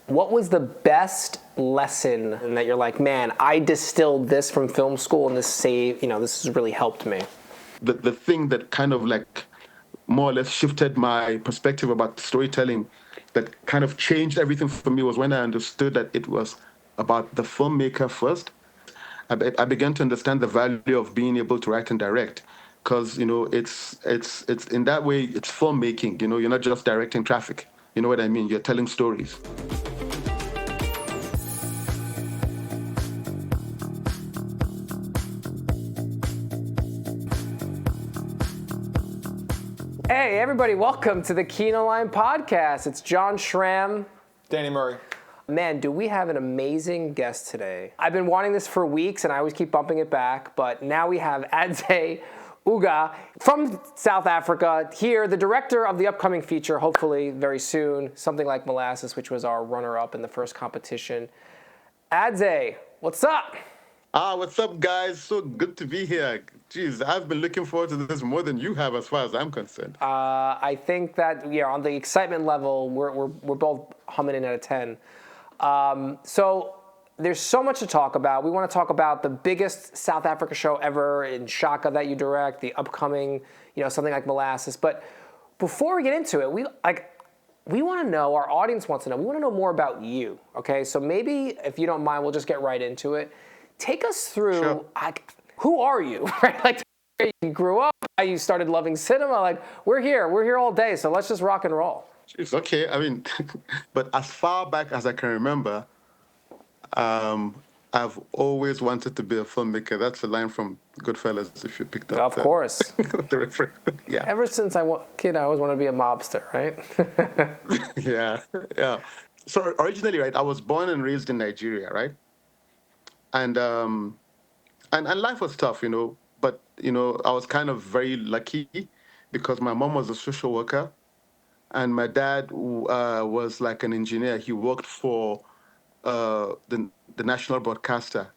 What was the best lesson that you're like, man, I distilled this from film school and this has really helped me? The thing that kind of like more or less shifted my perspective about storytelling, that kind of changed everything for me, was when I understood that it was about the filmmaker first. I began to understand the value of being able to write and direct, because it's in that way it's filmmaking. You're not just directing traffic. You know what I mean? You're telling stories. Hey, everybody, welcome to the Kinolime podcast. It's John Schramm. Danny Murray. Man, do we have an amazing guest today. I've been wanting this for weeks, and I always keep bumping it back, but now we have Adze Ugah from South Africa here, the director of the upcoming feature, hopefully very soon, Something Like Molasses, which was our runner-up in the first competition. Adze, what's up? What's up, guys? So good to be here. Jeez, I've been looking forward to this more than you have, as far as I'm concerned. I think that, on the excitement level, we're both humming in at a 10. So there's so much to talk about. We want to talk about the biggest South Africa show ever in Shaka that you direct, the upcoming, Something Like Molasses. But before we get into it, we want to know, our audience wants to know, we want to know more about you, okay? So maybe, if you don't mind, we'll just get right into it. Take us through, Sure. Who are you, right? Like, you grew up, how you started loving cinema. Like, we're here all day, so let's just rock and roll. It's okay. I mean, but as far back as I can remember, I've always wanted to be a filmmaker. That's a line from Goodfellas, if you picked up. Of course. The reference. Yeah. Ever since I was a kid, I always wanted to be a mobster, right? Yeah. So originally, right, I was born and raised in Nigeria, right? And life was tough, but I was kind of very lucky because my mom was a social worker and my dad was like an engineer. He worked for the national broadcaster,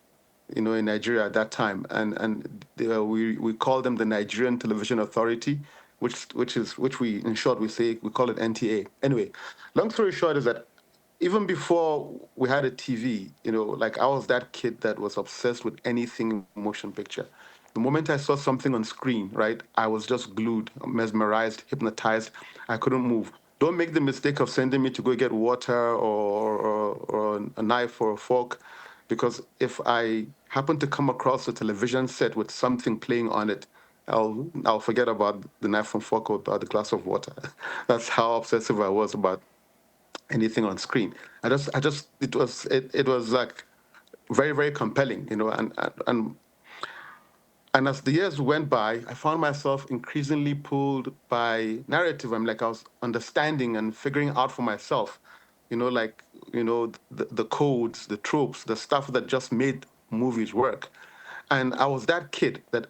in Nigeria at that time, and we call them the Nigerian Television Authority, which we in short we call it NTA. Anyway, long story short is that even before we had a TV, like I was that kid that was obsessed with anything motion picture. The moment I saw something on screen, right, I was just glued, mesmerized, hypnotized. I couldn't move. Don't make the mistake of sending me to go get water or a knife or a fork, because if I happen to come across a television set with something playing on it, I'll forget about the knife and fork or the glass of water. That's how obsessive I was about anything on screen. It was like very, very compelling, and as the years went by, I found myself increasingly pulled by narrative. I was understanding and figuring out for myself, the codes, the tropes, the stuff that just made movies work. And I was that kid that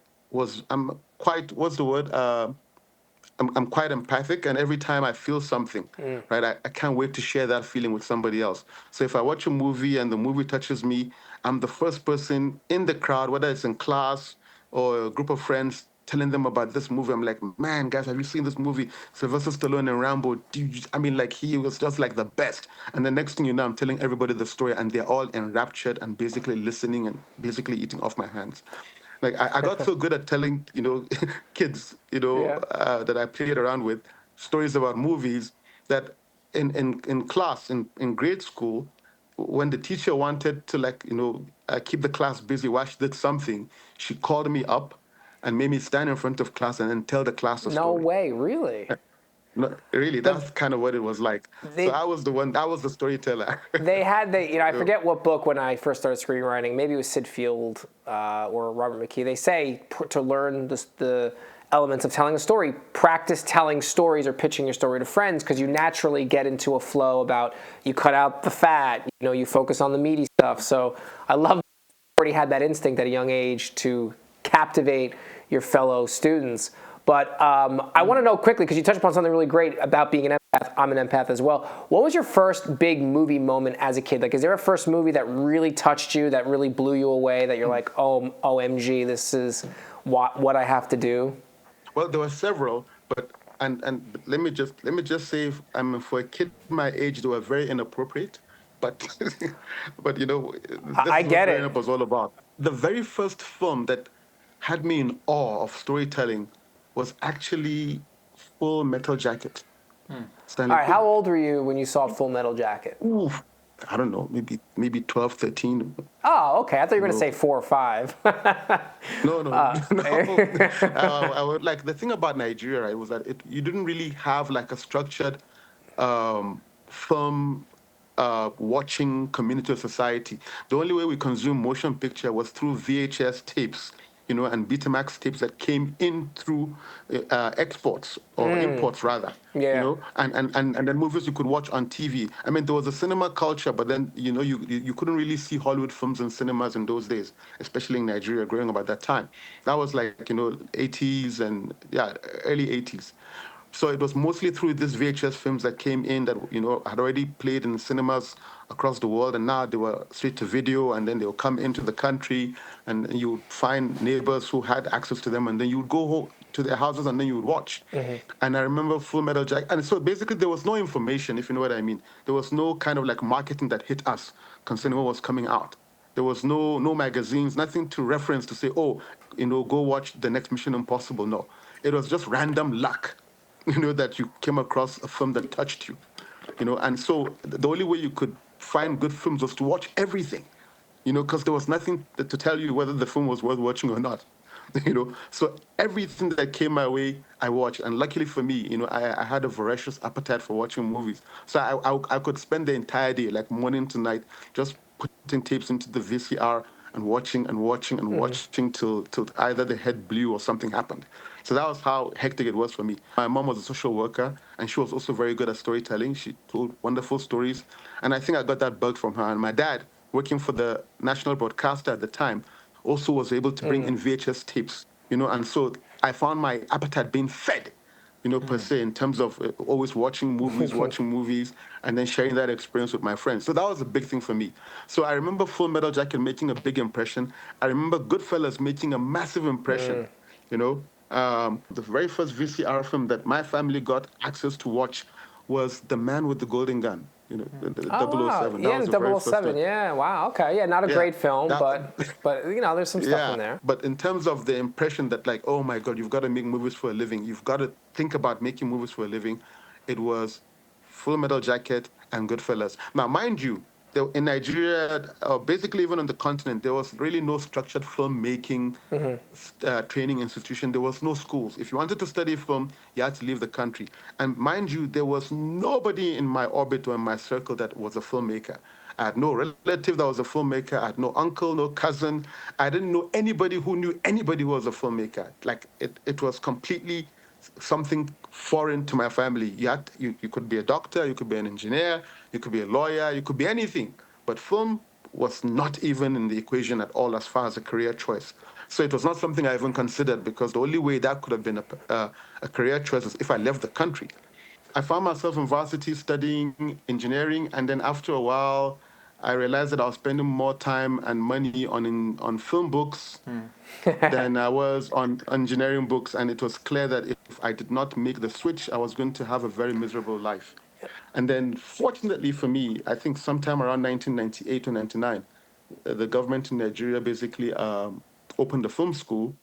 I'm quite, what's the word? I'm quite empathic, and every time I feel something, right, I can't wait to share that feeling with somebody else. So if I watch a movie and the movie touches me, I'm the first person in the crowd, whether it's in class or a group of friends, telling them about this movie. I'm like, man, guys, have you seen this movie? Sylvester Stallone and Rambo. He was just like the best. And the next thing you know, I'm telling everybody the story, and they're all enraptured and basically listening and basically eating off my hands. Like I got so good at telling, kids, Yeah. that I played around with stories about movies that in class, in grade school, when the teacher wanted to keep the class busy while she did something, she called me up and made me stand in front of class and then tell the class a No story. way, really? No, really, that's kind of what it was like. So I was the storyteller. They had I forget what book when I first started screenwriting. Maybe it was Sid Field or Robert McKee. They say to learn the elements of telling a story, practice telling stories or pitching your story to friends, because you naturally get into a flow about, you cut out the fat, you focus on the meaty stuff. So I love that you already had that instinct at a young age to captivate your fellow students. But I want to know quickly, because you touched upon something really great about being an empath. I'm an empath as well. What was your first big movie moment as a kid? Like, is there a first movie that really touched you, that really blew you away, that you're like, oh, OMG, this is what I have to do? Well, there were several, but and let me just say, for a kid my age, they were very inappropriate. but but I this is what get growing it. up was all about. The very first film that had me in awe of storytelling was actually Full Metal Jacket. All Stanley right, how Kubrick. old were you when you saw Full Metal Jacket? Oof, I don't know, maybe 12, 13. Oh, okay. I thought you You were going to know, say 4 or 5. no, no, no. I would like the thing about Nigeria, right, was that you didn't really have like a structured film watching community or society. The only way we consumed motion picture was through VHS tapes, and Betamax tapes that came in through exports or imports rather. Yeah. And then movies you could watch on TV. I mean, there was a cinema culture, but then you couldn't really see Hollywood films in cinemas in those days, especially in Nigeria, growing up at that time. That was like 80s and yeah, early 80s. So it was mostly through these VHS films that came in that had already played in cinemas across the world, and now they were straight to video, and then they would come into the country, and you would find neighbors who had access to them, and then you would go home to their houses, and then you would watch. And I remember Full Metal Jacket, and so basically there was no information, if you know what I mean. There was no kind of like marketing that hit us concerning what was coming out. There was no magazines, nothing to reference to say, oh, go watch the next Mission Impossible. No, it was just random luck, that you came across a film that touched you, and so the only way you could find good films was to watch everything, because there was nothing to tell you whether the film was worth watching or not. So everything that came my way, I watched, and luckily for me, I had a voracious appetite for watching movies, so I could spend the entire day, like morning to night, just putting tapes into the VCR and watching and watching and watching till either the head blew or something happened. So that was how hectic it was for me. My mom was a social worker, and she was also very good at storytelling. She told wonderful stories, and I think I got that bug from her. And my dad, working for the national broadcaster at the time, also was able to bring in VHS tapes, and so I found my appetite being fed, per se, in terms of always watching movies, and then sharing that experience with my friends. So that was a big thing for me. So I remember Full Metal Jacket making a big impression. I remember Goodfellas making a massive impression, the very first VCR film that my family got access to watch was The Man with the Golden Gun, the Oh, double oh wow. 007. That Yeah, was the the very Double first 007. one. Yeah, wow. Okay. Yeah, not a Yeah, great film, that but there's some stuff yeah, in there. but in terms of the impression that like, oh my God, you've got to make movies for a living. You've got to think about making movies for a living. It was Full Metal Jacket and Goodfellas. Now, mind you, in Nigeria, basically even on the continent, there was really no structured filmmaking training institution. There was no schools. If you wanted to study film, you had to leave the country. And mind you, there was nobody in my orbit or in my circle that was a filmmaker. I had no relative that was a filmmaker. I had no uncle, no cousin. I didn't know anybody who knew anybody who was a filmmaker. Like it was completely something foreign to my family. You could be a doctor, you could be an engineer, you could be a lawyer, you could be anything. But film was not even in the equation at all as far as a career choice. So it was not something I even considered, because the only way that could have been a career choice is if I left the country. I found myself in varsity studying engineering, and then after a while, I realized that I was spending more time and money on film books than I was on engineering books, and it was clear that if I did not make the switch, I was going to have a very miserable life. And then, fortunately for me, I think sometime around 1998 or 99, the government in Nigeria basically opened a film school,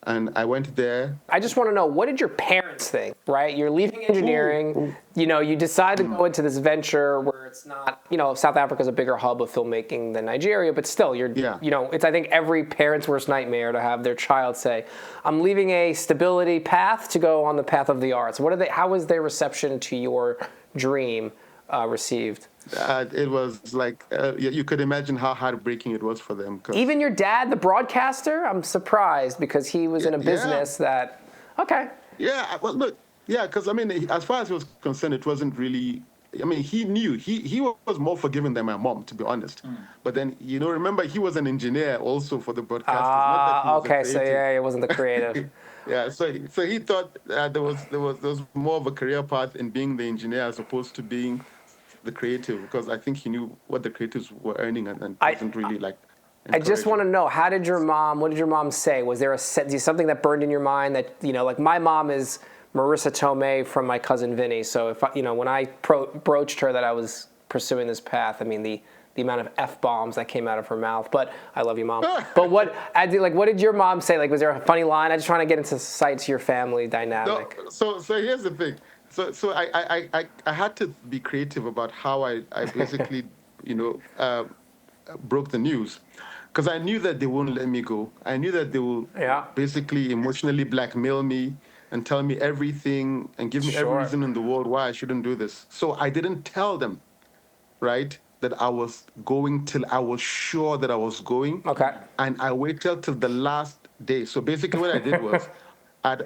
and I went there. I just want to know, what did your parents think, right? You're leaving Ooh, engineering, ooh, you decide to go into this venture where it's not, South Africa's a bigger hub of filmmaking than Nigeria, but still, yeah. it's, I think, every parent's worst nightmare to have their child say, I'm leaving a stability path to go on the path of the arts. How was their reception to your dream received? It was like, you could imagine how heartbreaking it was for them. Even your dad, the broadcaster? I'm surprised, because he was in a business that, okay. Yeah, well, look, yeah, because I mean, as far as he was concerned, it wasn't really. I mean, he knew he was more forgiving than my mom, to be honest. But then, remember, he was an engineer also for the broadcasters. Not that he was a Okay, so creative. yeah, it wasn't the creative. Yeah, so he thought there was more of a career path in being the engineer as opposed to being the creative, because I think he knew what the creatives were earning, and wasn't really like. I just want to know, what did your mom say? Was there something that burned in your mind that, like my mom is Marissa Tomei from My Cousin Vinny. So if when I broached her that I was pursuing this path. I mean, the amount of F-bombs that came out of her mouth. But I love you, Mom. But what did your mom say? Like, was there a funny line? I just trying to get into sights your family dynamic. No, so here's the thing. So I had to be creative about how I basically, you know, broke the news, because I knew that they won't let me go. I knew that they will Yeah. basically emotionally blackmail me and tell me everything and give me every Sure. reason in the world why I shouldn't do this. So I didn't tell them, right, that I was going till I was sure that I was going. Okay. And I waited till the last day. So basically what I did was I'd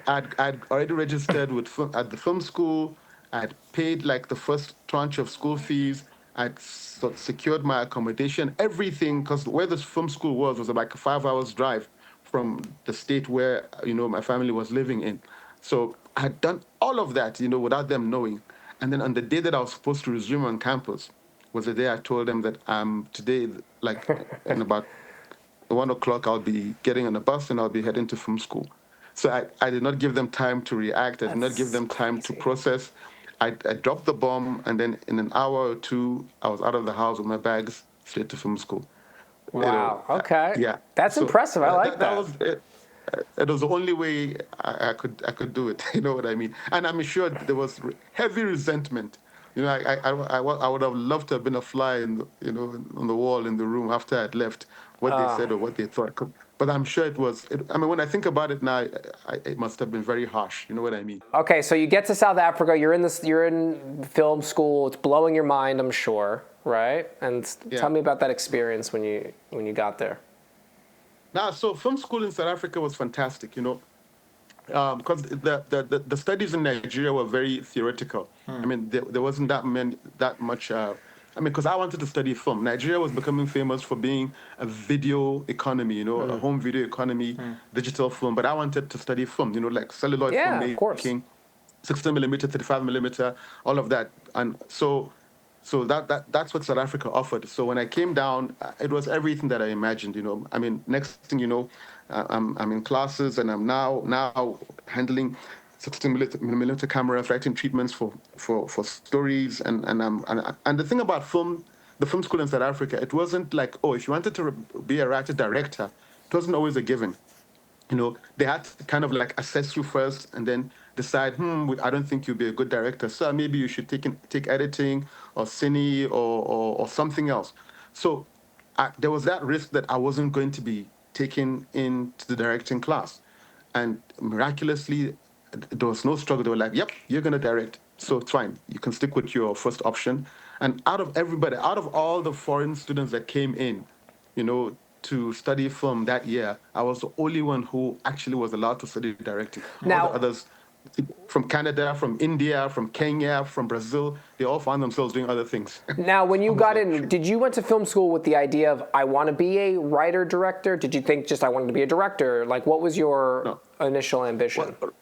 already registered with at the film school. I'd paid like the first tranche of school fees. I'd secured my accommodation, everything, because where this film school was like a 5 hours drive from the state where, you know, my family was living in. So I had done all of that, you know, without them knowing. And then on the day that I was supposed to resume on campus was the day I told them that today, like in about 1 o'clock, I'll be getting on a bus and I'll be heading to film school. So I did not give them time to react. I did not give That's them time to crazy. process. I dropped the bomb, and then in an hour or two, I was out of the house with my bags straight to film school. You know, Wow. Okay. yeah. That's So impressive. I like that that. was it. It was the only way I could do it. You know what I mean? And I'm sure there was heavy resentment. You know, I would have loved to have been a fly in the, you know, on the wall in the room after I'd left, what they said or what they thought. But I'm sure it was. I mean, when I think about it now, it must have been very harsh. You know what I mean? Okay, so you get to South Africa. You're in film school. It's blowing your mind, I'm sure, right? And tell Yeah. me about that experience when you got there. Now, so film school in South Africa was fantastic. You know, because the studies in Nigeria were very theoretical. I mean, there wasn't that much. I mean, because I wanted to study film. Nigeria was becoming famous for being a video economy, you know, a home video economy, digital film. But I wanted to study film, you know, like celluloid Yeah, of course. filmmaking, 16 millimeter, 35 millimeter, all of that. And so that's what South Africa offered. So when I came down, it was everything that I imagined. You know, I mean, next thing you know, I'm in classes and I'm now handling 16 millimeter cameras, writing treatments for stories, and the thing about film, the film school in South Africa, it wasn't like, oh, if you wanted to be a writer director, it wasn't always a given. You know, they had to kind of like assess you first and then decide, I don't think you'll be a good director, so maybe you should take editing or cine or something else. So there was that risk that I wasn't going to be taken into the directing class. And miraculously, there was no struggle. They were like, yep, you're going to direct. So it's fine. You can stick with your first option. And out of all the foreign students that came in, you know, to study film that year, I was the only one who actually was allowed to study directing. All Now, the others from Canada, from India, from Kenya, from Brazil, they all found themselves doing other things. Now, when I you was got like, in, shoot. did you went to film school with the idea of I want to be a writer director? Did you think just I wanted to be a director? Like, what was your No. initial ambition? Well,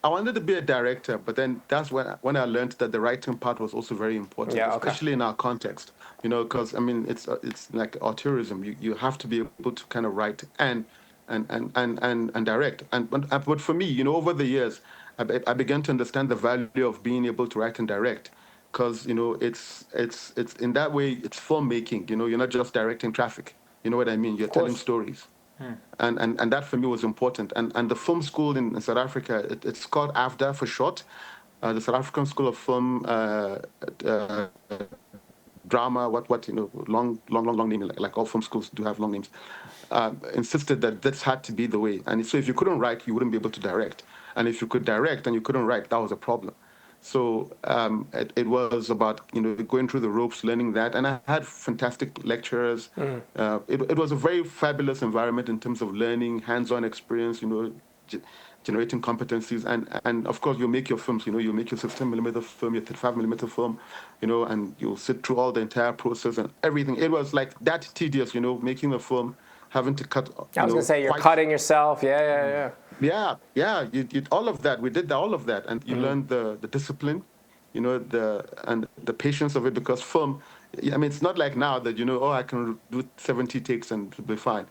I wanted to be a director, but then that's when I learned that the writing part was also very important, Yeah, okay. especially in our context. You know, because I mean, it's like auteurism. You have to be able to kind of write and direct. But for me, you know, over the years, I began to understand the value of being able to write and direct, because you know, it's in that way it's filmmaking. You know, you're not just directing traffic. You know what I mean? You're Of telling course. stories. And that for me was important. And the film school in South Africa, it's called AFDA for short, the South African School of Film uh, Drama. What you know, long name, like all film schools do have long names. Insisted that this had to be the way. And so if you couldn't write, you wouldn't be able to direct. And if you could direct and you couldn't write, that was a problem. So it was about, you know, going through the ropes, learning that, and I had fantastic lecturers. It was a very fabulous environment in terms of learning, hands-on experience, you know, generating competencies, and of course you make your films. You know, you make your 16 millimeter film, your 35 millimeter film, you know, and you'll sit through all the entire process and everything. It was like that tedious, you know, making a film, having to cut, I you was know, gonna say you're quite. cutting yourself. Yeah. Yeah. You all of that. We did all of that, and you learned the discipline, you know, the patience of it. Because film, I mean, it's not like now that, you know, oh, I can do 70 takes and it'll be fine.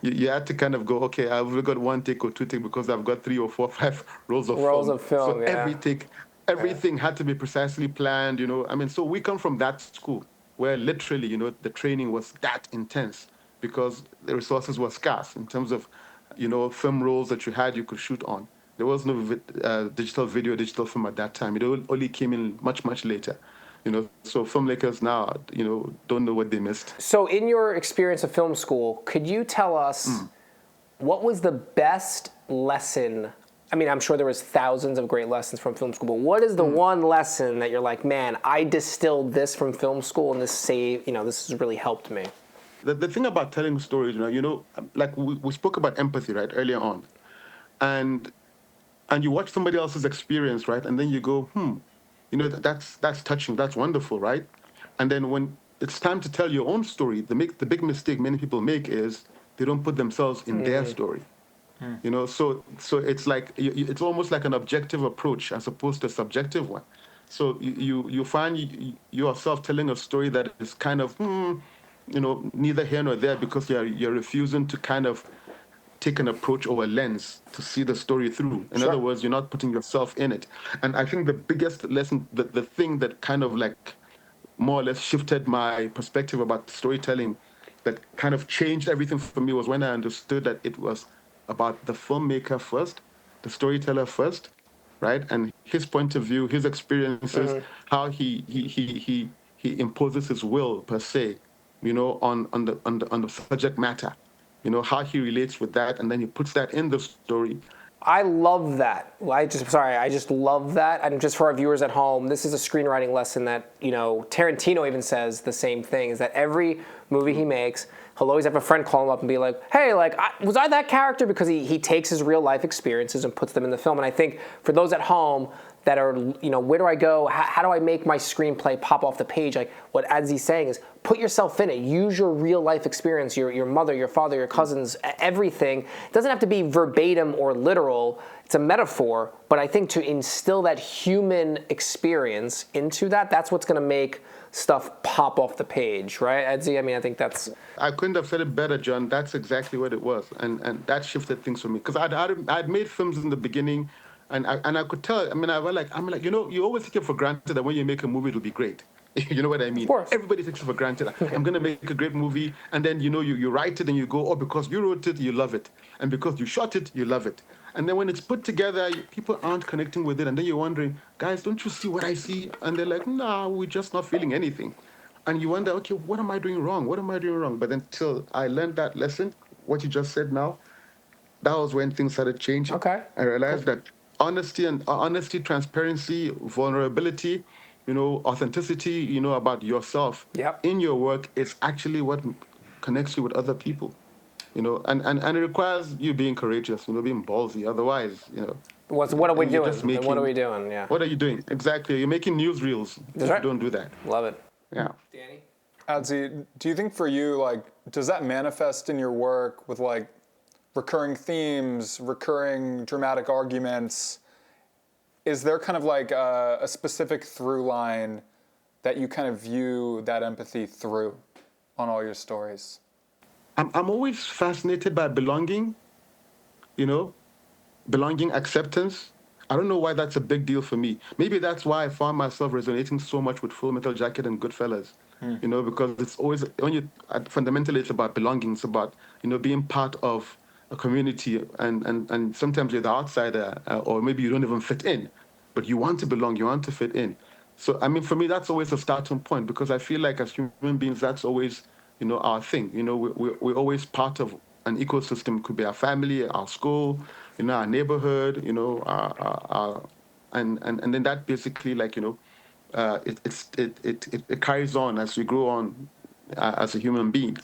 You had to kind of go, okay, I've only got one take or two take because I've got 3 or 4, 5 rolls of Rolls film. of film. So Yeah. everything had to be precisely planned, I mean, so we come from that school where literally, the training was that intense because the resources were scarce in terms of, film rolls that you could shoot on. There was no digital video, digital film at that time. It only came in much, much later. So filmmakers now, don't know what they missed. So in your experience of film school, could you tell us what was the best lesson? I mean, I'm sure there was thousands of great lessons from film school, but what is the one lesson that you're like, man, I distilled this from film school and this has really helped me? The thing about telling stories, like we spoke about empathy, right, earlier on. And you watch somebody else's experience, right? And then you go, that's touching, that's wonderful, right? And then when it's time to tell your own story, the big mistake many people make is they don't put themselves in their story. So it's like it's almost like an objective approach as opposed to a subjective one. So you find yourself telling a story that is kind of neither here nor there because you're refusing to kind of take an approach or a lens to see the story through. In other words, you're not putting yourself in it. And I think the biggest lesson, the thing that kind of like more or less shifted my perspective about storytelling, that kind of changed everything for me, was when I understood that it was about the filmmaker first, the storyteller first, right? And his point of view, his experiences, how he imposes his will per se, on the subject matter. How he relates with that, and then he puts that in the story. I love that. I just love that. And just for our viewers at home, this is a screenwriting lesson that, Tarantino even says the same thing, is that every movie he makes, he'll always have a friend call him up and be like, hey, was I that character? Because he takes his real life experiences and puts them in the film. And I think for those at home that are, where do I go? How do I make my screenplay pop off the page? Like what Adze's saying is put yourself in it. Use your real life experience, your mother, your father, your cousins, everything. It doesn't have to be verbatim or literal. It's a metaphor. But I think to instill that human experience into that's what's going to make stuff pop off the page, right, Adze? I mean, I think that's... I couldn't have said it better, John. That's exactly what it was. And that shifted things for me. Because I'd made films in the beginning, and I could tell, I mean, I'm like, you always take it for granted that when you make a movie, it'll be great. You know what I mean? Of course. Everybody takes it for granted. I'm going to make a great movie, and then, you write it and you go, oh, because you wrote it, you love it. And because you shot it, you love it. And then when it's put together, people aren't connecting with it. And then you're wondering, guys, don't you see what I see? And they're like, nah, we're just not feeling anything. And you wonder, okay, what am I doing wrong? What am I doing wrong? But until I learned that lesson, what you just said now, that was when things started changing. Okay. I realized that honesty, transparency, vulnerability, authenticity, about yourself in your work is actually what connects you with other people. And it requires you being courageous, being ballsy. Otherwise, what are we doing? What are we doing? Yeah. What are you doing? Exactly. You're making newsreels. That's right. Don't do that. Love it. Yeah. Danny? Adze, do you think for you, does that manifest in your work with recurring themes, recurring dramatic arguments? Is there kind of a specific through line that you kind of view that empathy through on all your stories? I'm always fascinated by belonging, belonging, acceptance. I don't know why that's a big deal for me. Maybe that's why I found myself resonating so much with Full Metal Jacket and Goodfellas, because it's always, fundamentally it's about belonging. It's about, being part of a community, and sometimes you're the outsider, or maybe you don't even fit in, but you want to belong, you want to fit in. So, I mean, for me, that's always a starting point, because I feel like as human beings, that's always, our thing. We're always part of an ecosystem. It could be our family, our school, our neighborhood, our and then that basically, it carries on as we grow on as a human being.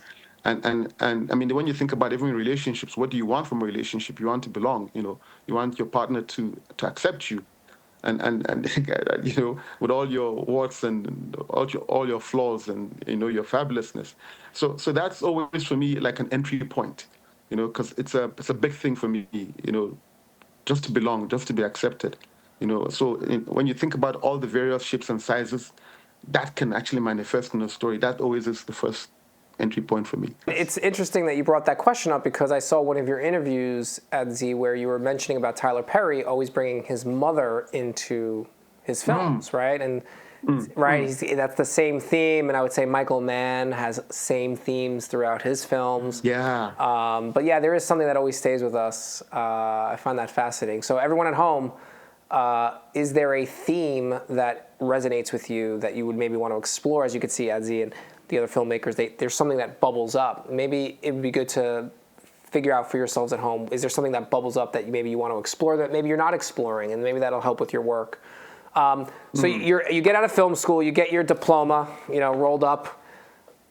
And I mean, when you think about even relationships, what do you want from a relationship? You want to belong. You want your partner to accept you, and with all your warts and all your flaws and your fabulousness. So that's always for me like an entry point, because it's a big thing for me, just to belong, just to be accepted, So when you think about all the various shapes and sizes, that can actually manifest in a story. That always is the first entry point for me. It's interesting that you brought that question up, because I saw one of your interviews, Adze, where you were mentioning about Tyler Perry always bringing his mother into his films, right? And right, that's the same theme, and I would say Michael Mann has same themes throughout his films. Yeah. But yeah, there is something that always stays with us. I find that fascinating. So everyone at home, is there a theme that resonates with you that you would maybe want to explore? As you could see, Adze and the other filmmakers, there's something that bubbles up. Maybe it would be good to figure out for yourselves at home, is there something that bubbles up that maybe you want to explore that maybe you're not exploring, and maybe that'll help with your work. So you get out of film school, you get your diploma, rolled up,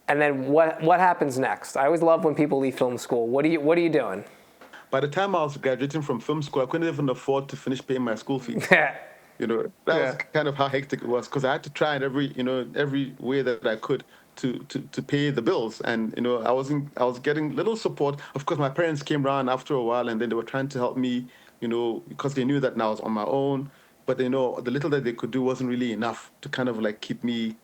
and then what happens next? I always love when people leave film school. What are you doing? By the time I was graduating from film school, I couldn't even afford to finish paying my school fees. That was kind of how hectic it was, because I had to try in every way that I could to pay the bills, and I was getting little support. Of course, my parents came around after a while, and then they were trying to help me, because they knew that now I was on my own. But the little that they could do wasn't really enough to kind of like keep me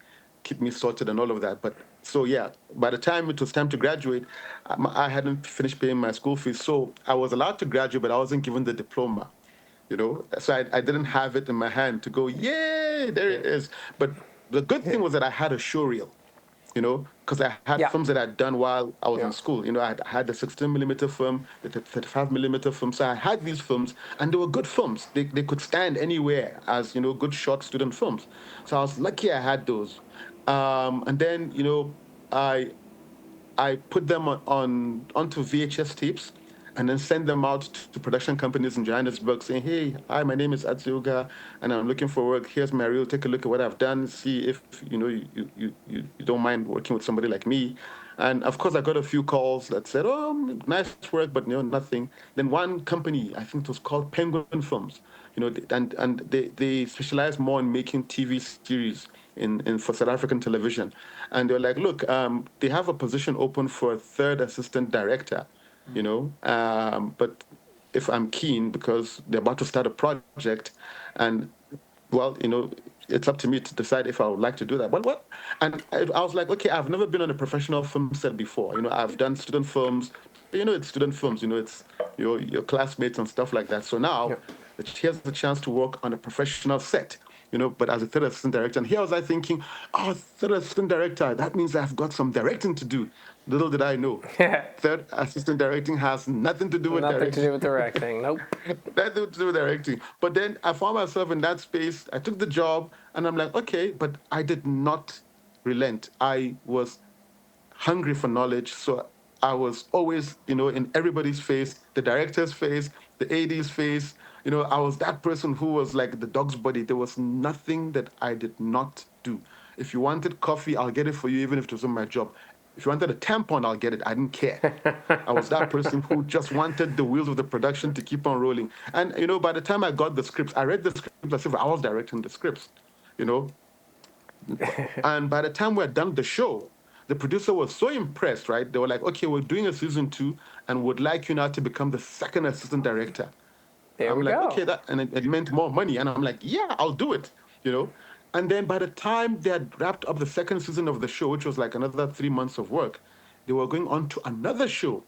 sorted and all of that. But so yeah, by the time it was time to graduate, I hadn't finished paying my school fees, so I was allowed to graduate, but I wasn't given the diploma. So I didn't have it in my hand to go, yay, there it is. But the good thing was that I had a show reel, because I had films that I'd done while I was in school. I had the 16mm film, the 35mm film. So I had these films, and they were good films. They could stand anywhere as, good short student films. So I was lucky I had those. And then, I put them onto VHS tapes, and then send them out to production companies in Johannesburg saying, hey, hi, my name is Adze Ugah, and I'm looking for work. Here's my reel. Take a look at what I've done. See if, you don't mind working with somebody like me. And, of course, I got a few calls that said, oh, nice work, but, nothing. Then one company, I think it was called Penguin Films, and they specialize more in making TV series for South African television. And they were like, look, they have a position open for a third assistant director. But if I'm keen, because they're about to start a project, and well, it's up to me to decide if I would like to do that. But what? And I was like, okay, I've never been on a professional film set before. I've done student films. It's student films. It's your classmates and stuff like that. So now, here's the chance to work on a professional set. But as a third assistant director. And here was I thinking, oh, third assistant director, that means I've got some directing to do. Little did I know. Third assistant directing has nothing to do with directing. Nothing to do with directing, nope. Nothing to do with directing. But then I found myself in that space. I took the job, and I'm like, okay, but I did not relent. I was hungry for knowledge, so I was always, in everybody's face, the director's face, the AD's face. I was that person who was like the dog's body. There was nothing that I did not do. If you wanted coffee, I'll get it for you, even if it wasn't my job. If you wanted a tampon, I'll get it. I didn't care. I was that person who just wanted the wheels of the production to keep on rolling. And, by the time I got the scripts, I read the scripts as if I was directing the scripts, And by the time we had done the show, the producer was so impressed, right? They were like, okay, we're doing a season 2 and would like you now to become the second assistant director. There we like, go. Okay, and it meant more money. And I'm like, yeah, I'll do it, And then by the time they had wrapped up the second season of the show, which was like another 3 months of work, they were going on to another show.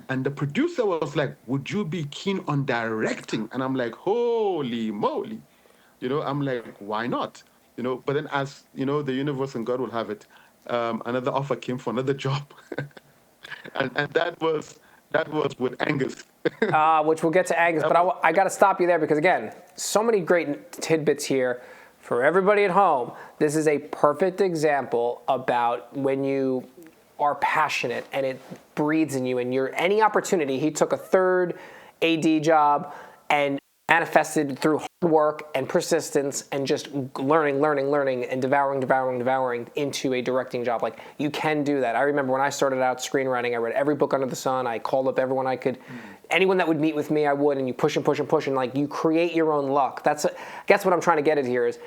And the producer was like, would you be keen on directing? And I'm like, holy moly. I'm like, why not? But then as, the universe and God will have it, another offer came for another job. and that was with Angus. Which we'll get to Angus, but I got to stop you there because, again, so many great tidbits here for everybody at home. This is a perfect example about when you are passionate and it breathes in you, and any opportunity. He took a third AD job and manifested through hard work and persistence and just learning and devouring into a directing job. Like, you can do that. I remember when I started out screenwriting, I read every book under the sun. I called up everyone I could. Anyone that would meet with me, I would, and you push and like, you create your own luck. Guess what I'm trying to get at here is,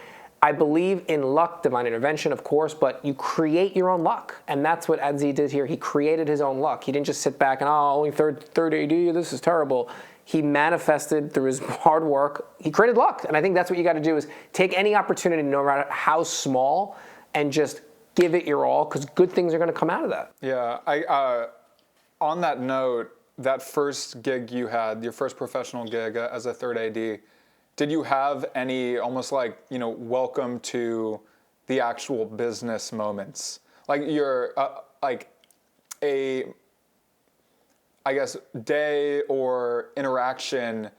I believe in luck, divine intervention, of course, but you create your own luck. And that's what Adze did here. He created his own luck. He didn't just sit back and, only third AD, this is terrible. He manifested through his hard work. He created luck. And I think that's what you got to do, is take any opportunity, no matter how small, and just give it your all, because good things are going to come out of that. Yeah. On that note, that first gig you had, your first professional gig as a third AD, did you have any almost like, welcome to the actual business moments? Like like a, I guess, day or interaction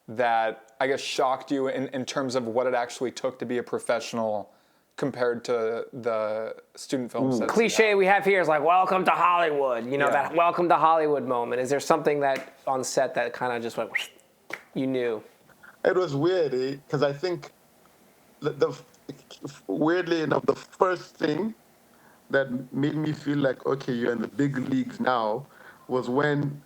that I guess shocked you in terms of what it actually took to be a professional compared to the student film sets? Cliche we have here is like, welcome to Hollywood. That welcome to Hollywood moment. Is there something that on set that kind of just went, you knew? It was weird, because I think weirdly enough, the first thing that made me feel like, okay, you're in the big leagues now, was when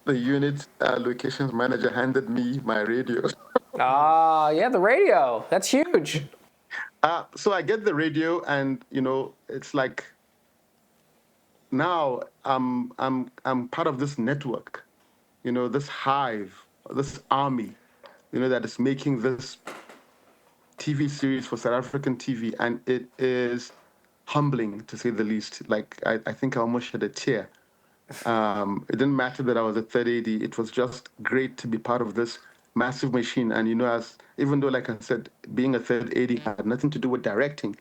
the unit locations manager handed me my radio. Yeah, the radio. That's huge. So I get the radio, and it's like now I'm part of this network, this hive, this army, that is making this TV series for South African TV, and it is humbling to say the least. Like I think I almost shed a tear. It didn't matter that I was a third AD. It was just great to be part of this massive machine. And as even though, like I said, being a third AD had nothing to do with directing,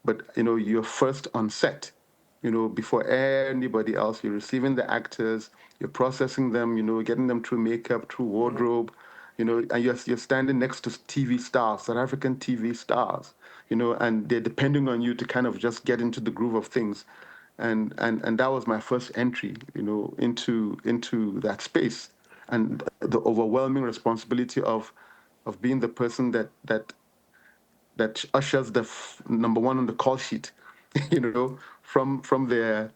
but you're first on set. Before anybody else, you're receiving the actors, you're processing them, getting them through makeup, through wardrobe, and you're standing next to TV stars, South African TV stars, and they're depending on you to kind of just get into the groove of things. And that was my first entry, into that space, and the overwhelming responsibility of being the person that ushers the number one on the call sheet, from their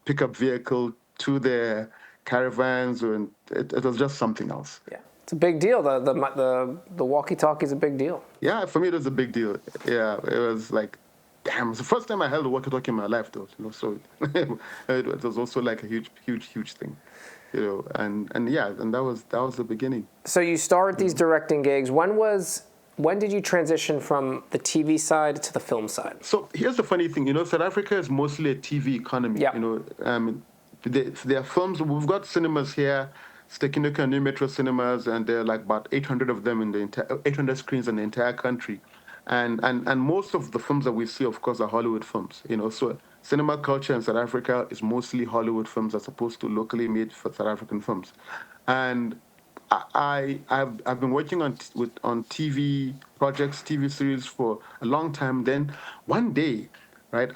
pickup vehicle to their caravans, and it was just something else. Yeah, it's a big deal. The walkie-talkie is a big deal. Yeah, for me it was a big deal. Yeah, it was like, damn, it's the first time I held a walkie-talkie in my life, though. So it was also like a huge thing, and that was the beginning. So you start these directing gigs. When did you transition from the TV side to the film side? So here's the funny thing, South Africa is mostly a TV economy. Yeah. There are films. We've got cinemas here, Stekinuka New Metro Cinemas, and there are like about 800 of them 800 screens in the entire country. And most of the films that we see, of course, are Hollywood films. So cinema culture in South Africa is mostly Hollywood films as opposed to locally made for South African films. And I've been working on TV projects, TV series for a long time. Then one day, right?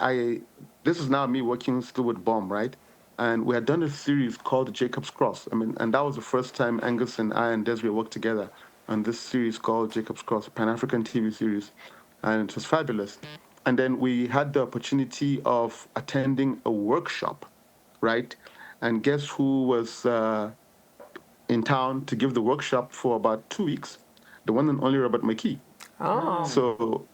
This is now me working still with Bomb, right? And we had done a series called Jacob's Cross. And that was the first time Angus and I and Desiree worked together on this series called Jacob's Cross, a Pan-African TV series, and it was fabulous. And then we had the opportunity of attending a workshop, right? And guess who was in town to give the workshop for about 2 weeks? The one and only Robert McKee. Oh. So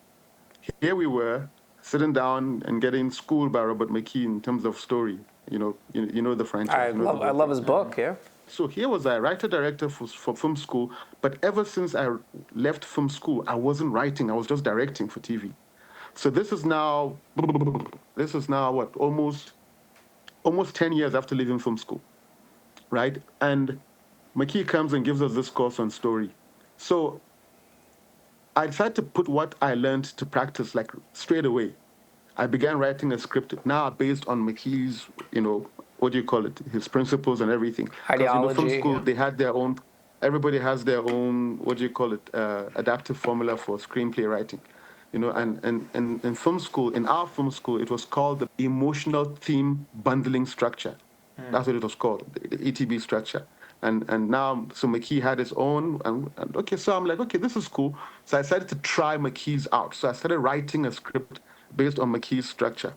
here we were, sitting down and getting schooled by Robert McKee in terms of story. You know the franchise. I love his book. Yeah. So here was I, writer-director for film school, but ever since I left film school, I wasn't writing. I was just directing for TV. So this is now what, almost 10 years after leaving film school, right? And McKee comes and gives us this course on story. So I decided to put what I learned to practice like straight away. I began writing a script now based on McKee's, what do you call it, his principles and everything. Ideology. Film school, they had their own, everybody has their own, what do you call it, adaptive formula for screenplay writing. And in film school, in our film school, it was called the emotional theme bundling structure. That's what it was called, the ETB structure. And now, so McKee had his own, and okay, so I'm like, okay, this is cool. So I decided to try McKee's out. So I started writing a script based on McKee's structure.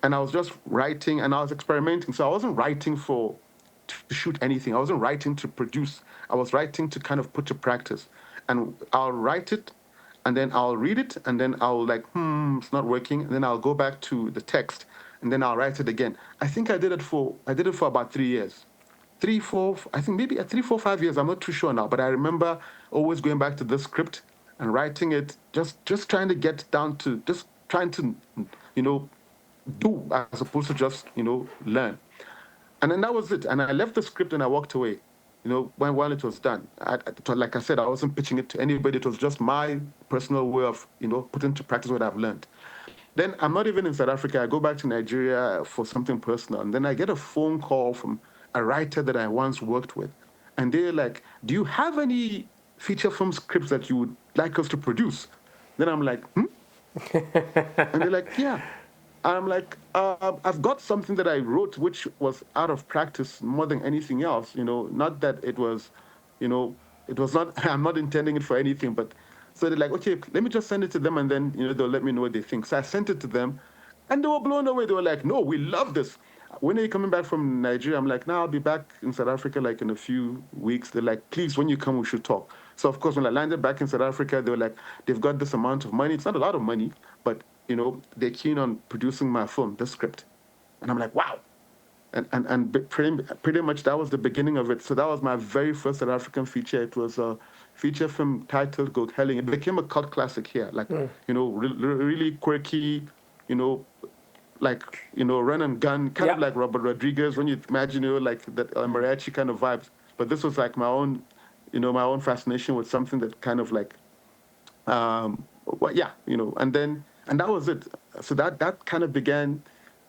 And I was just writing and I was experimenting. So I wasn't writing to shoot anything. I wasn't writing to produce. I was writing to kind of put to practice. And I'll write it, and then I'll read it, and then I'll like, it's not working. And then I'll go back to the text, and then I'll write it again. I think I did it for about 3 years. 3, 4, I think maybe 3, 4, 5 years. I'm not too sure now, but I remember always going back to the script and writing it, just trying to get down to, just trying to, do as opposed to just, learn. And then that was it. And I left the script and I walked away. while it was done. Like I said, I wasn't pitching it to anybody. It was just my personal way of, putting to practice what I've learned. Then I'm not even in South Africa. I go back to Nigeria for something personal. And then I get a phone call from a writer that I once worked with. And they're like, do you have any feature film scripts that you would like us to produce? Then I'm like, And they're like, yeah. I'm like, I've got something that I wrote which was out of practice more than anything else. Not that it was, it was not, I'm not intending it for anything, but so they're like, okay, let me just send it to them and then, they'll let me know what they think. So I sent it to them and they were blown away. They were like, no, we love this. When are you coming back from Nigeria? I'm like, no, I'll be back in South Africa like in a few weeks. They're like, please, when you come, we should talk. So, of course, when I landed back in South Africa, they were like, they've got this amount of money. It's not a lot of money, but, they're keen on producing my film, the script. And I'm like, wow. And pretty much that was the beginning of it. So that was my very first South African feature. It was a feature film titled Go Helling. It became a cult classic here, like, really quirky, run and gun, kind of like Robert Rodriguez, when you imagine, like that mariachi kind of vibes. But this was like my own fascination with something that kind of like, and that was it. So that kind of began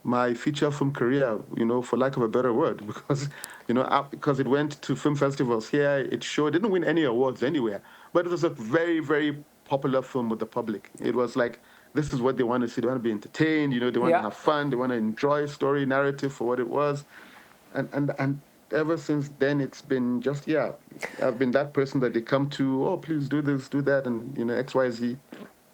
my feature film career, for lack of a better word, because, because it went to film festivals here, it didn't win any awards anywhere, but it was a very, very popular film with the public. It was like, this is what they want to see. They want to be entertained, they want to have fun, they want to enjoy story, narrative for what it was. And ever since then, it's been just, I've been that person that they come to, oh, please do this, do that, and, X, Y, Z.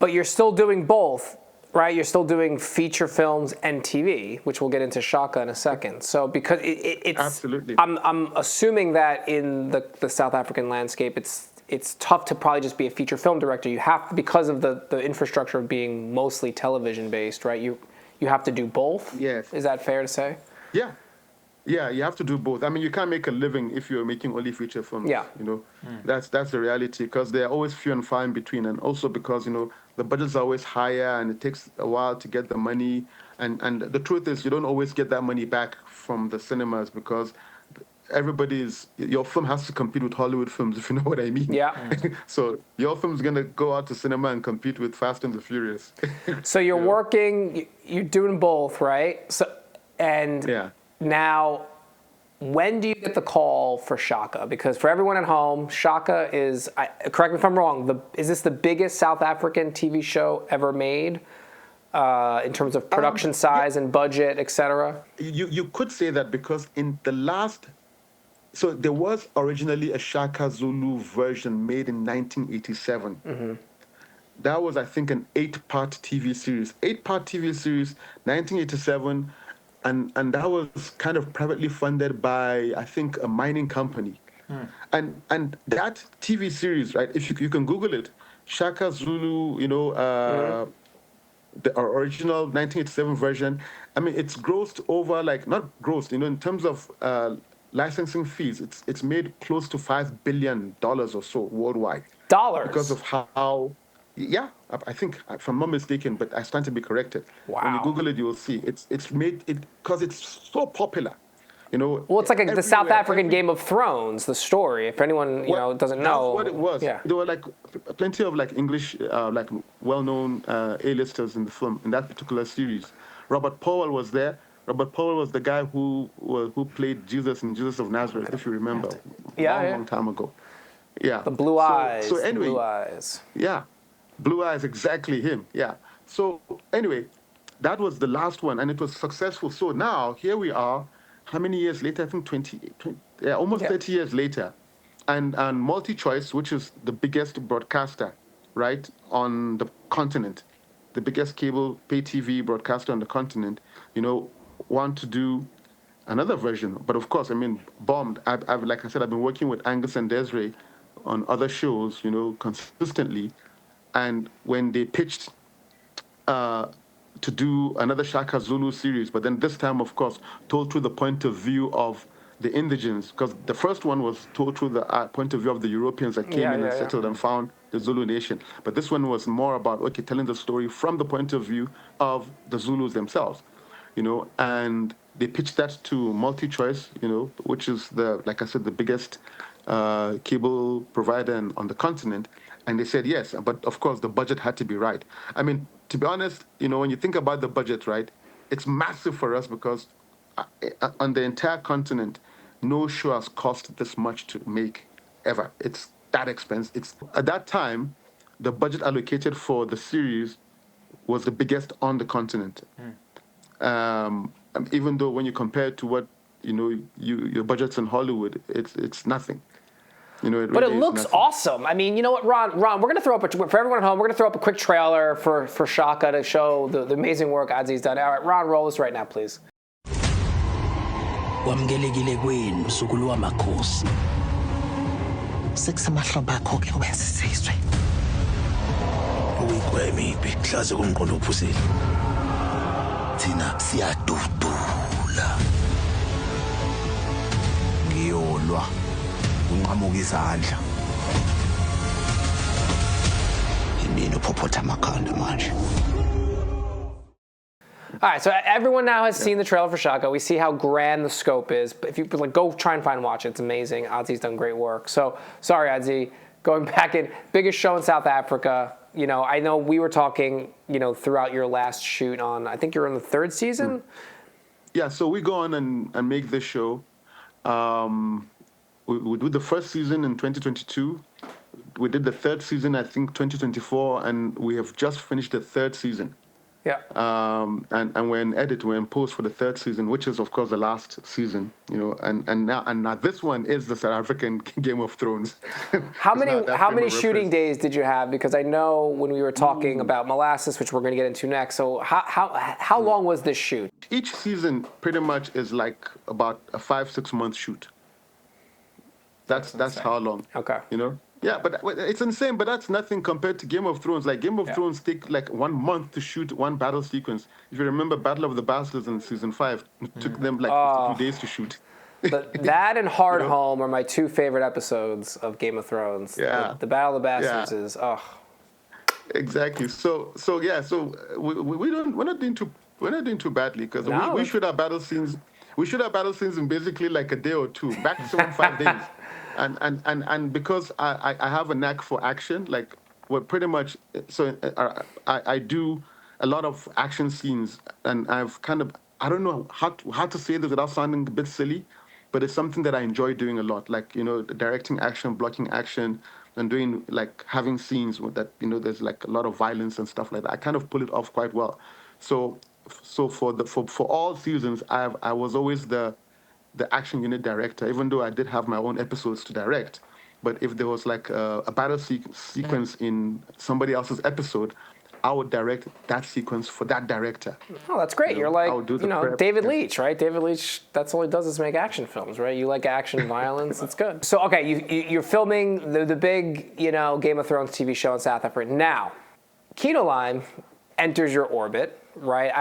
But you're still doing both, right? You're still doing feature films and TV, which we'll get into Shaka in a second. So because it's... Absolutely. I'm assuming that in the South African landscape, it's tough to probably just be a feature film director. You have, because of the infrastructure of being mostly television based, right? You have to do both? Yes. Is that fair to say? Yeah. Yeah, you have to do both. I mean, you can't make a living if you're making only feature films. Yeah. That's the reality, because they're always few and far in between, and also because, the budgets are always higher and it takes a while to get the money. And the truth is, you don't always get that money back from the cinemas, because your film has to compete with Hollywood films, if you know what I mean. Yeah. So your film's going to go out to cinema and compete with Fast and the Furious. So you're working, you're doing both, right? Yeah. Now, when do you get the call for Shaka? Because for everyone at home, Shaka is, correct me if I'm wrong, is this the biggest South African TV show ever made in terms of production size and budget, et cetera? You could say that, because in the last... So there was originally a Shaka Zulu version made in 1987. Mm-hmm. That was, I think, an 8-part TV series. 8-part TV series, 1987... And that was kind of privately funded by, I think, a mining company. And that TV series, right, if you can Google it, Shaka Zulu, the original 1987 version, I mean, it's grossed over, like, not grossed, in terms of licensing fees, it's made close to $5 billion or so worldwide. Dollars? Because of how... Yeah, I think, if I'm not mistaken, but I stand to be corrected. Wow. When you Google it, you will see. It's made it because it's so popular. Well, it's like the South African Game of Thrones, the story. If anyone doesn't know, that's what it was. Yeah. There were like plenty of like English, like well-known A-listers in the film in that particular series. Robert Powell was there. Robert Powell was the guy who played Jesus in Jesus of Nazareth, if you remember. Long time ago. Yeah. The blue eyes. So anyway, the blue eyes. Yeah. Blue eyes, exactly him. Yeah. So anyway, that was the last one, and it was successful. So now here we are. How many years later? I think 20 almost 30 years later, and MultiChoice, which is the biggest broadcaster, right, on the continent, the biggest cable pay TV broadcaster on the continent, want to do another version. But of course, I mean, bombed. Like I said, I've been working with Angus and Desiree on other shows, consistently. And when they pitched to do another Shaka Zulu series, but then this time, of course, told through the point of view of the indigents, because the first one was told through the point of view of the Europeans that came in and settled and found the Zulu nation. But this one was more about, telling the story from the point of view of the Zulus themselves, and they pitched that to MultiChoice, which is like I said, the biggest cable provider on the continent, and they said yes. But of course, the budget had to be right. I mean, to be honest, when you think about the budget, right, it's massive for us because on the entire continent, no show has cost this much to make ever. It's that expensive. It's at that time, the budget allocated for the series was the biggest on the continent. Even though when you compare it to what your budgets in Hollywood, it's nothing. It But really it is looks nothing. awesome. I mean, you know what, Ron, we're going to throw up, for everyone at home, we're going to throw up a quick trailer for Shaka to show the amazing work Adze's done. All right, Ron, roll this right now, please. Wamgelekile kwenu usuku lwamakhosi. Sekusamahlobo akho ke wenza isizwe. Uyigweme ipi hlaze komqondo ophusile. Thina siyadudula. Ngiyolwa unqamuka izandla. Yimini uphopotha amakhanda manje. All right, so everyone now has seen the trailer for Shaka. We see how grand the scope is. But if you go try and find and watch it, it's amazing. Adze's done great work. So sorry, Adze, going back in, biggest show in South Africa. I know we were talking, throughout your last shoot on, I think you're in the third season. Yeah, so we go on and make this show. We did the first season in 2022. We did the third season, I think, 2024, and we have just finished the third season. Yeah. And we're in edit, we're in post for the third season, which is of course the last season, and now this one is the South African Game of Thrones. How many shooting days did you have? Because I know when we were talking about Molasses, which we're going to get into next. So how long was this shoot? Each season pretty much is like about a 5-6 month shoot. That's how long. Okay. Yeah, but it's insane, but that's nothing compared to Game of Thrones. Like, Game of Thrones take like 1 month to shoot one battle sequence. If you remember Battle of the Bastards in season 5, it took them like 52 days to shoot. That and Hard Home are my two favorite episodes of Game of Thrones. Yeah. The Battle of the Bastards is, Exactly. So we're not doing too badly because we shoot our battle scenes. We shoot our battle scenes in basically like a day or two, maximum 5 days. And because I have a knack for action, like we're pretty much, so I do a lot of action scenes, and I've kind of, I don't know how to say this without sounding a bit silly, but it's something that I enjoy doing a lot, like, directing action, blocking action, and doing, like, having scenes that, there's like a lot of violence and stuff like that. I kind of pull it off quite well. So for all seasons, I was always the action unit director, even though I did have my own episodes to direct. But if there was like a battle sequence in somebody else's episode, I would direct that sequence for that director. Oh, that's great. You're like, prep. David Leitch, right? David Leitch, that's all he does is make action films, right? You like action, violence, it's good. So, okay, you're filming the big, Game of Thrones TV show in South Africa. Now, Kinolime enters your orbit, right?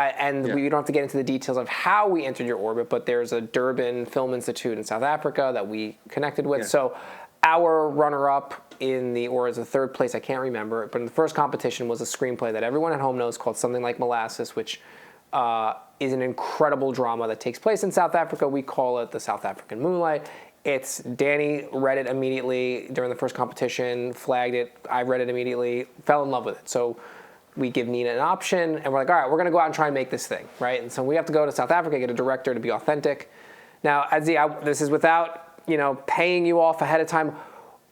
We don't have to get into the details of how we entered your orbit, but there's a Durban Film Institute in South Africa that we connected with. Yeah. So our runner-up as a third place, I can't remember, but in the first competition was a screenplay that everyone at home knows called Something Like Molasses, which is an incredible drama that takes place in South Africa. We call it the South African Moonlight. Danny read it immediately during the first competition, flagged it. I read it immediately, fell in love with it. So we give Nina an option, and we're like, all right, we're going to go out and try and make this thing, right? And so we have to go to South Africa, get a director to be authentic. Now, Adze, this is without, paying you off ahead of time.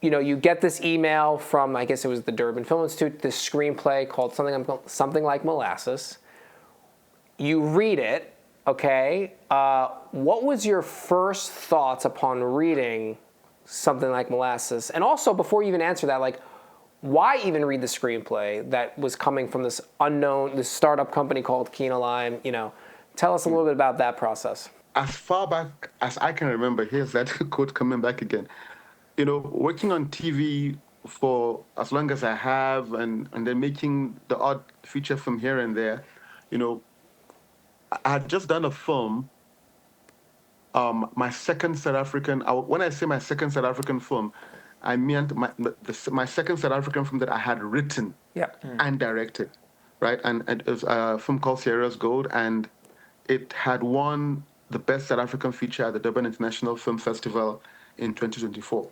You get this email from, I guess it was the Durban Film Institute, this screenplay called Something Like Molasses. You read it, okay? What was your first thoughts upon reading Something Like Molasses? And also, before you even answer that, like, why even read the screenplay that was coming from this startup company called Kinolime? Tell us a little bit about that process. As far back as I can remember, here's that quote coming back again. Working on TV for as long as I have, and then making the odd feature film here and there, I had just done a film, my second South African, when I say my second South African film, I meant my second South African film that I had written and directed, right? And it was a film called Sierra's Gold, and it had won the best South African feature at the Durban International Film Festival in 2024.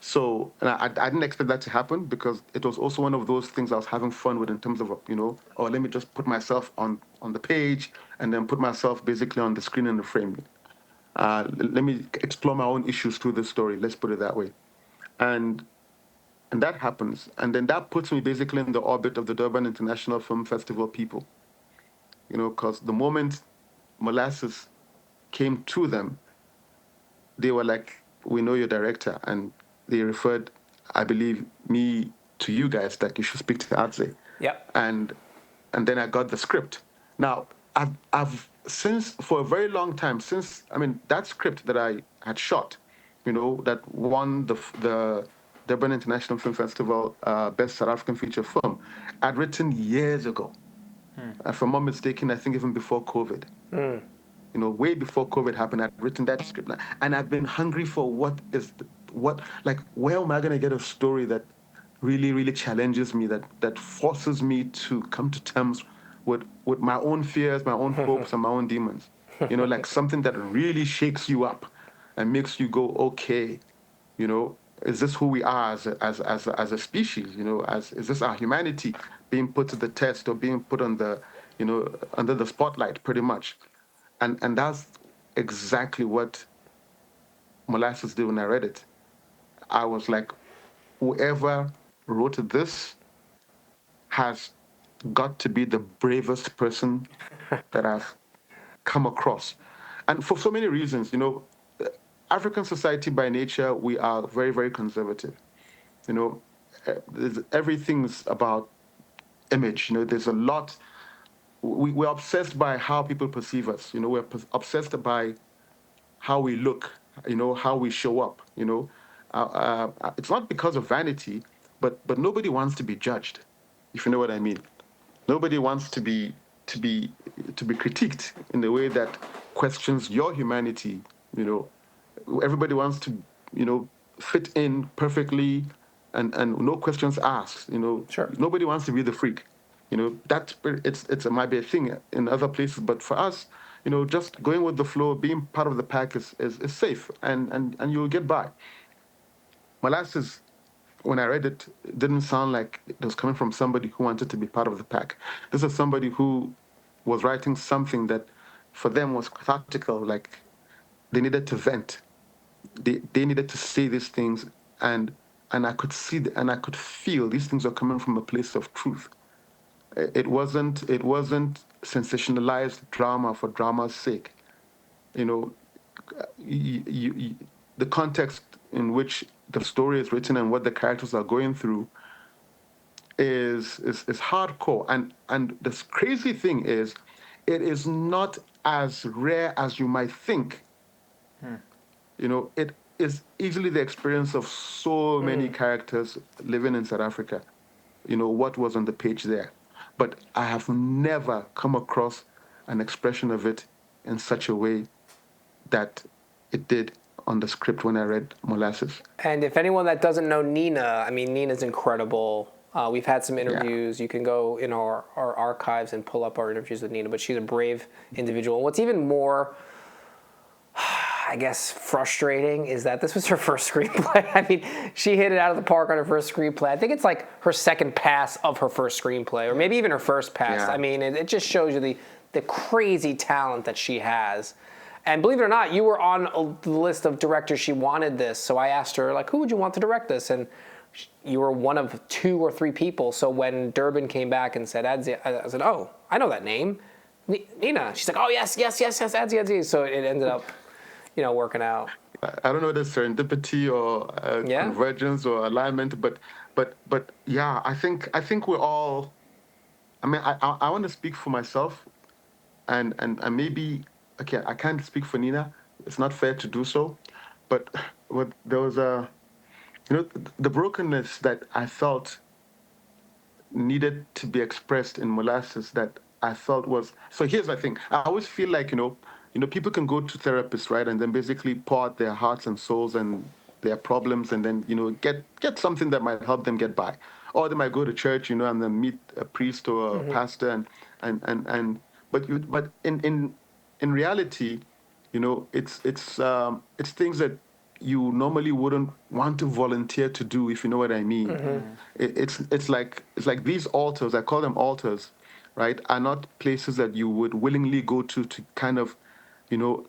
So and I didn't expect that to happen because it was also one of those things I was having fun with in terms of, oh, let me just put myself on the page and then put myself basically on the screen in the frame. Let me explore my own issues through this story. Let's put it that way. And and that happens. And then that puts me basically in the orbit of the Durban International Film Festival people. Because the moment Molasses came to them, they were like, we know your director. And they referred, I believe, me to you guys that you should speak to Adze. Yep. And then I got the script. Now, I've since, for a very long time, that script that I had shot, that won the Durban International Film Festival Best South African Feature Film, I'd written years ago. If I'm not mistaken, I think even before COVID. Way before COVID happened, I'd written that script. And I've been hungry for where am I going to get a story that really, really challenges me, that forces me to come to terms with my own fears, my own hopes, and my own demons. Like something that really shakes you up and makes you go, okay, is this who we are as a species? Is this our humanity being put to the test or being put on the, under the spotlight, pretty much? And that's exactly what Molasses did when I read it. I was like, whoever wrote this has got to be the bravest person that I've come across. And for so many reasons, African society by nature, we are very, very conservative. Everything's about image. There's a lot. We're obsessed by how people perceive us. We're obsessed by how we look, how we show up. It's not because of vanity, but nobody wants to be judged, if you know what I mean. Nobody wants to be critiqued in a way that questions your humanity. Everybody wants to fit in perfectly, and no questions asked. Sure. Nobody wants to be the freak. It might be a thing in other places, but for us, just going with the flow, being part of the pack is safe, and you'll get by. Molasses, when I read it, it didn't sound like it was coming from somebody who wanted to be part of the pack. This is somebody who was writing something that for them was cathartical, like they needed to vent. They needed to say these things, and I could see and I could feel these things are coming from a place of truth. It wasn't sensationalized drama for drama's sake. The context in which the story is written and what the characters are going through is hardcore. And the crazy thing is, it is not as rare as you might think. It is easily the experience of so many characters living in South Africa. What was on the page there. But I have never come across an expression of it in such a way that it did on the script when I read Molasses. And if anyone that doesn't know Nina, I mean, Nina's incredible. We've had some interviews. Yeah. You can go in our archives and pull up our interviews with Nina, but she's a brave individual. And what's even more, I guess, frustrating is that this was her first screenplay. I mean, she hit it out of the park on her first screenplay. I think it's like her second pass of her first screenplay, or maybe even her first pass. Yeah. I mean, it just shows you the crazy talent that she has. And believe it or not, you were on the list of directors she wanted this. So I asked her, like, who would you want to direct this? And you were one of 2 or 3 people. So when Durban came back and said Adze, I said, oh, I know that name. Nina. She's like, oh, yes, Adze. So it ended up, working out. I don't know whether it's serendipity or convergence or alignment, but yeah, I think we're all. I mean, I want to speak for myself, and maybe okay, I can't speak for Nina. It's not fair to do so, but there was the brokenness that I felt needed to be expressed in Molasses that I felt was. So here's the thing. I always feel like people can go to therapists, right, and then basically pour out their hearts and souls and their problems, and then get something that might help them get by. Or they might go to church, and then meet a priest or a pastor, but in reality, it's things that you normally wouldn't want to volunteer to do, if you know what I mean. It's like these altars, I call them altars, right, are not places that you would willingly go to kind of,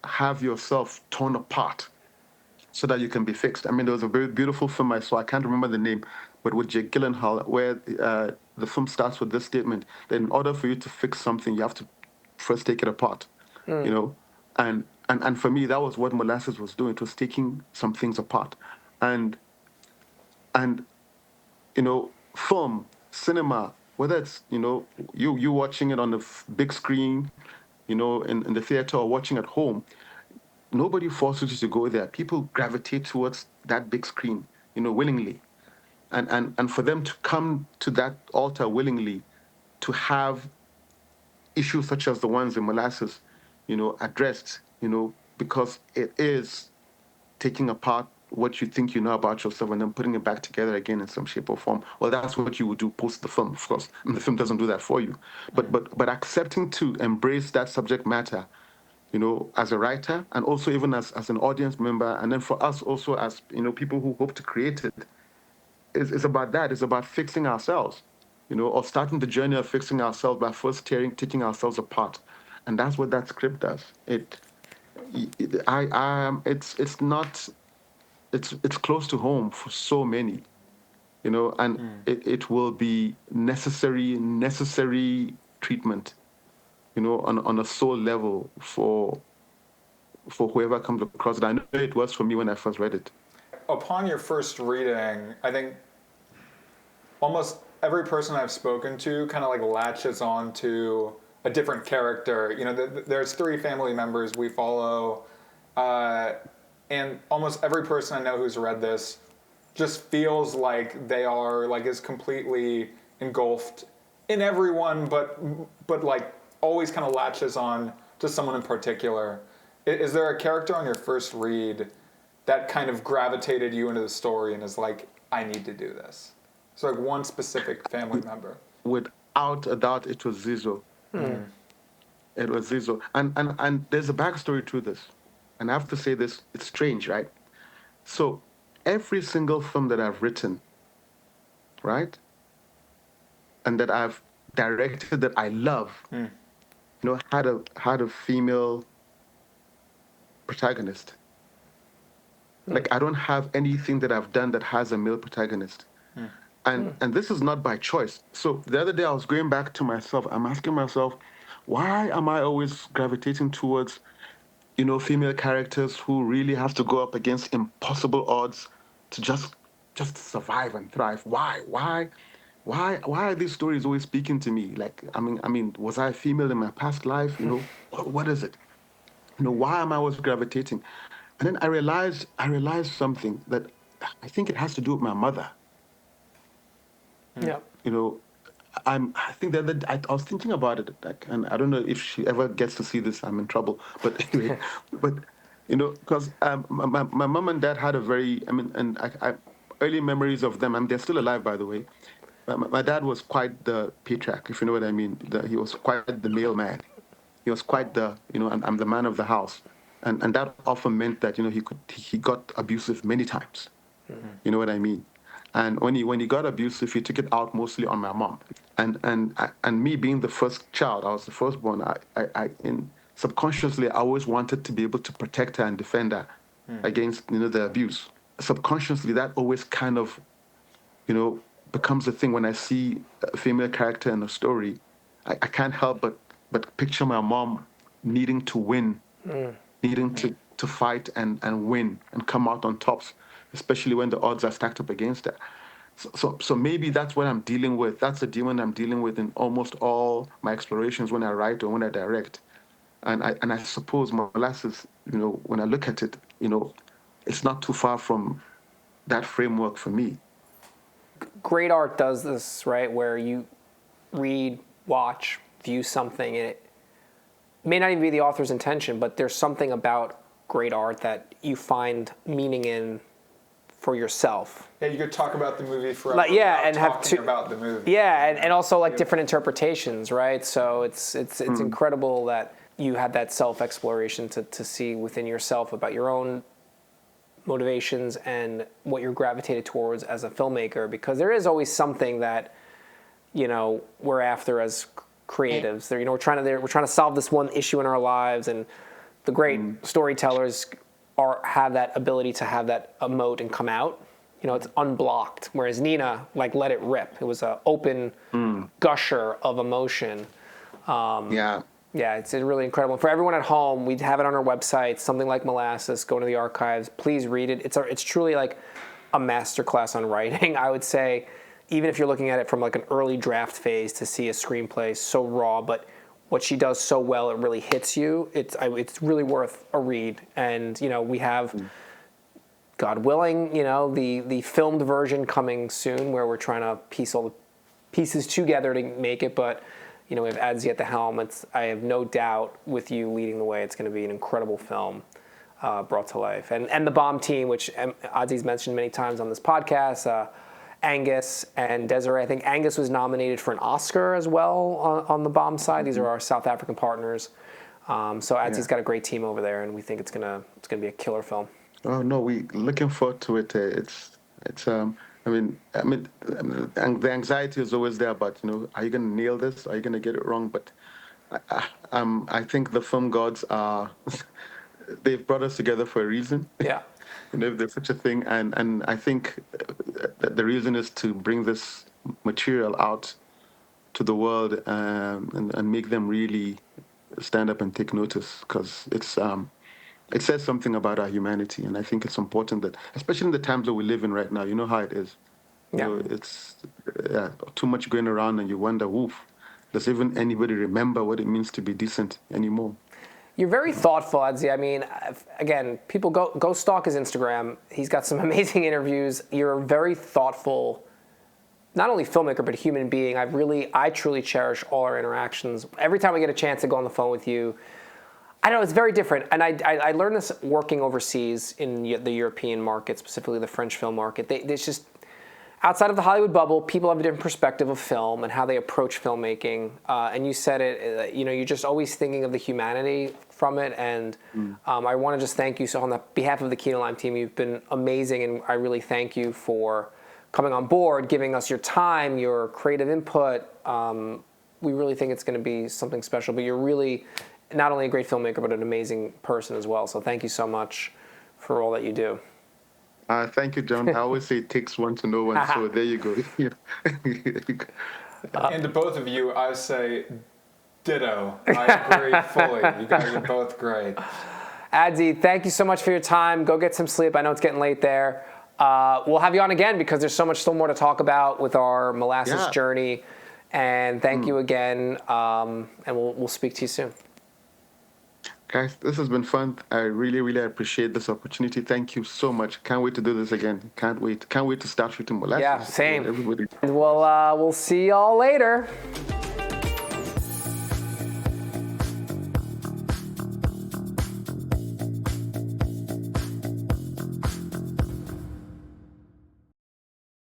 have yourself torn apart so that you can be fixed. I mean, there was a very beautiful film I saw, I can't remember the name, but with Jake Gyllenhaal, where the film starts with this statement, that in order for you to fix something, you have to first take it apart, And for me, that was what Molasses was doing. It was taking some things apart. And film, cinema, whether it's, you watching it on the big screen, in the theater or watching at home, nobody forces you to go there. People gravitate towards that big screen, willingly. And for them to come to that altar willingly, to have issues such as the ones in Molasses, addressed, because it is taking apart what you think you know about yourself and then putting it back together again in some shape or form. Well, that's what you would do post the film, of course. And the film doesn't do that for you. But accepting to embrace that subject matter, as a writer and also even as an audience member, and then for us also as, people who hope to create it, is about that. It's about fixing ourselves, or starting the journey of fixing ourselves by first taking ourselves apart. And that's what that script does. It's close to home for so many, and it will be necessary treatment, on a soul level for whoever comes across it. I know it was for me when I first read it. Upon your first reading, I think almost every person I've spoken to kind of like latches on to a different character. There's 3 family members we follow, and almost every person I know who's read this just feels like they are is completely engulfed in everyone, but like always kind of latches on to someone in particular. Is there a character on your first read that kind of gravitated you into the story and is like, I need to do this? So like one specific family member. Without a doubt, it was Zizo. It was Zizo. And there's a backstory to this. And I have to say this, it's strange, right? So every single film that I've written, right, and that I've directed that I love, had a female protagonist. Like, I don't have anything that I've done that has a male protagonist. And this is not by choice. So the other day I was going back to myself, I'm asking myself, why am I always gravitating towards, female characters who really have to go up against impossible odds to just survive and thrive? Why are these stories always speaking to me? Like, I mean, was I a female in my past life? What is it? Why am I always gravitating? And then I realized something, that I think it has to do with my mother. Yeah. I think that I was thinking about it, and I don't know if she ever gets to see this. I'm in trouble. But anyway, because my mom and dad had a very, I early memories of them. They're still alive, by the way. My dad was quite the patriarch, if you know what I mean. He was quite the male man. He was quite the, I'm the man of the house. And that often meant that, he got abusive many times. You know what I mean? And when he got abusive, he took it out mostly on my mom. And me being the first child, I was the firstborn, subconsciously, I always wanted to be able to protect her and defend her against, the abuse. Subconsciously, that always kind of, becomes a thing when I see a female character in a story. I can't help but picture my mom needing to win, needing to fight and win and come out on tops, especially when the odds are stacked up against her. So maybe that's what I'm dealing with. That's the demon I'm dealing with in almost all my explorations when I write or when I direct. And I suppose Molasses, when I look at it, it's not too far from that framework for me. Great art does this, right? Where you read, watch, view something, and it may not even be the author's intention, but there's something about great art that you find meaning in for yourself. Yeah, you could talk about the movie forever. And have talking about the movie. Yeah, and also like different interpretations, right? So it's incredible that you had that self-exploration to see within yourself about your own motivations and what you're gravitated towards as a filmmaker, because there is always something that, you know, we're after as creatives. There, you know, we're trying to solve this one issue in our lives, and the great storytellers have that ability to have that emote and come out. You know, it's unblocked. Whereas Nina, like, let it rip. It was an open gusher of emotion. Yeah, it's really incredible. For everyone at home, we have it on our website, Something Like Molasses. Go to the archives. Please read it. It's truly like a masterclass on writing. I would say, even if you're looking at it from like an early draft phase, to see a screenplay so raw, but what she does so well, it really hits you. It's really worth a read. And, you know, we have, God willing, you know, the filmed version coming soon, where we're trying to piece all the pieces together to make it. But, you know, we have Adze at the helm. I have no doubt, with you leading the way, it's going to be an incredible film brought to life. And the BOMB team, which Adze's mentioned many times on this podcast, Angus and Desiree. I think Angus was nominated for an Oscar as well on the BOMB side. These are our South African partners. So Adze's got a great team over there, and we think it's gonna be a killer film. Oh no, we looking forward to it. I mean, the anxiety is always there, but, you know, are you going to nail this? Are you going to get it wrong? But I think the film gods they've brought us together for a reason. Yeah. You know, if there's such a thing, and I think that the reason is to bring this material out to the world, and make them really stand up and take notice, because it says something about our humanity, and I think it's important that, especially in the times that we live in right now, you know how it is. Yeah. You know, it's too much going around, and you wonder, woof, does even anybody remember what it means to be decent anymore? You're very thoughtful, Adze. I mean, again, people go stalk his Instagram. He's got some amazing interviews. You're a very thoughtful, not only filmmaker, but human being. I truly cherish all our interactions. Every time I get a chance to go on the phone with you, I don't know, it's very different. And I learned this working overseas in the European market, specifically the French film market. It's just, outside of the Hollywood bubble, people have a different perspective of film and how they approach filmmaking. And you said it, you know, you're just always thinking of the humanity from it. And I want to just thank you. So on behalf of the Kinolime team, you've been amazing. And I really thank you for coming on board, giving us your time, your creative input. We really think it's going to be something special. But you're really not only a great filmmaker, but an amazing person as well. So thank you so much for all that you do. Thank you, John. I always say it takes one to know one, so there you go. And to both of you, I say ditto. I agree fully. You guys are both great. Adze, thank you so much for your time. Go get some sleep. I know it's getting late there. We'll have you on again, because there's so much still more to talk about with our Molasses journey. And thank you again, and we'll speak to you soon. Guys, this has been fun. I really, really appreciate this opportunity. Thank you so much. Can't wait to do this again. Can't wait to start shooting Molasses. Yeah, same. Everybody. We'll see y'all later.